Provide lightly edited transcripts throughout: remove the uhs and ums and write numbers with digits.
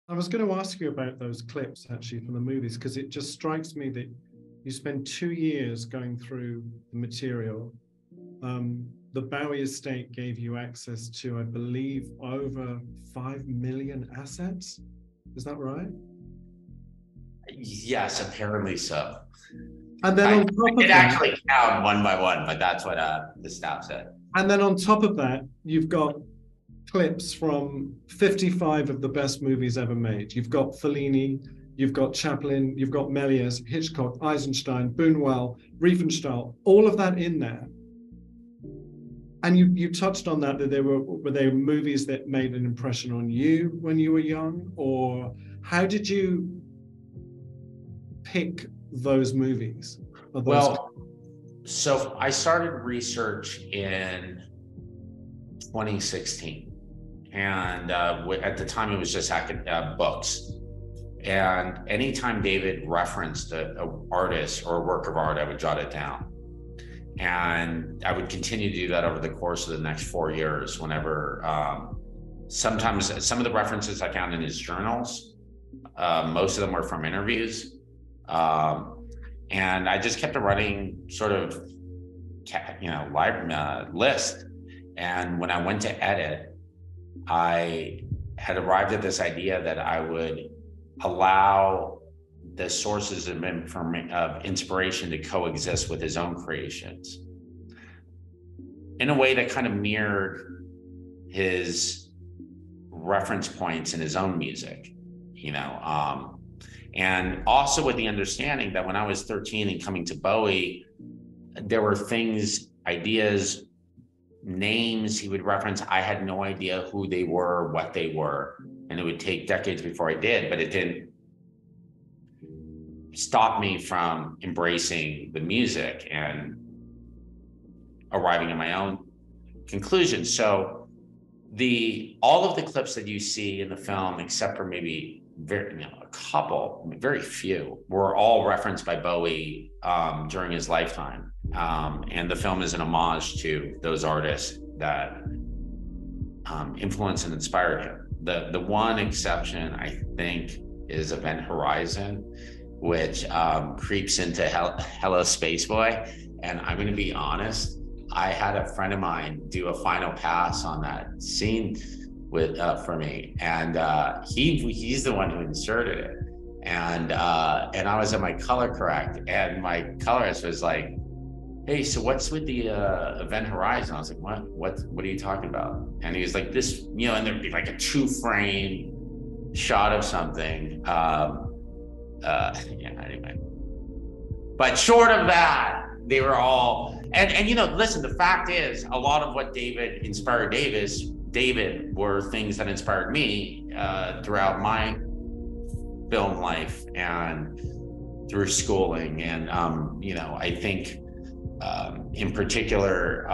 I was going to ask you about those clips actually from the movies, because it just strikes me that you spend 2 years going through the material. The Bowie estate gave you access to, I believe, over 5 million assets. Is that right? Yes, apparently so. And then I, on I top of did that, actually count one by one, but that's what the staff said. and then on top of that, you've got clips from 55 of the best movies ever made. You've got Fellini, you've got Chaplin, you've got Méliès, Hitchcock, Eisenstein, Buñuel, Riefenstahl, all of that in there. And you touched on that were they movies that made an impression on you when you were young, or how did you pick those movies? Well, so I started research in 2016, and at the time it was just books. And anytime David referenced an artist or a work of art, I would jot it down. And I would continue to do that over the course of the next 4 years whenever, sometimes some of the references I found in his journals, most of them were from interviews. And I just kept a running sort of, list. And when I went to edit, I had arrived at this idea that I would allow the sources of inspiration to coexist with his own creations in a way that kind of mirrored his reference points in his own music, and also with the understanding that when I was 13 and coming to Bowie, there were things, ideas, names he would reference. I had no idea who they were, what they were, and it would take decades before I did, but it didn't stop me from embracing the music and arriving at my own conclusions. So all of the clips that you see in the film, except for maybe a couple, very few, were all referenced by Bowie during his lifetime. And the film is an homage to those artists that influenced and inspired him. The one exception, I think, is Event Horizon, which creeps into Hello Space Boy. And I'm going to be honest, I had a friend of mine do a final pass on that scene for me, and he's the one who inserted it. And I was at my color correct, and my colorist was like, "Hey, so what's with the Event Horizon?" I was like, what are you talking about? And he was like, this, and there'd be like a 2-frame shot of something. Anyway. But short of that, they were all, and listen, the fact is, a lot of what David inspired David were things that inspired me throughout my film life and through schooling. And, I think in particular,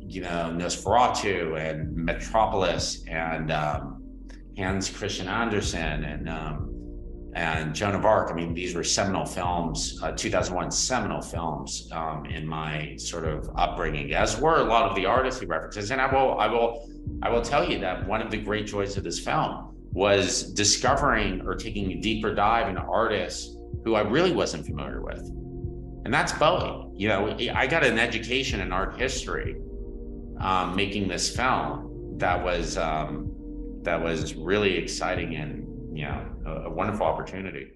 Nosferatu and Metropolis and Hans Christian Andersen and Joan of Arc. I mean, these were seminal films, 2001 seminal films in my sort of upbringing, as were a lot of the artists he references. And I will tell you that one of the great joys of this film was discovering or taking a deeper dive into artists who I really wasn't familiar with. And that's Bowie. I got an education in art history making this film that was really exciting and, a wonderful opportunity.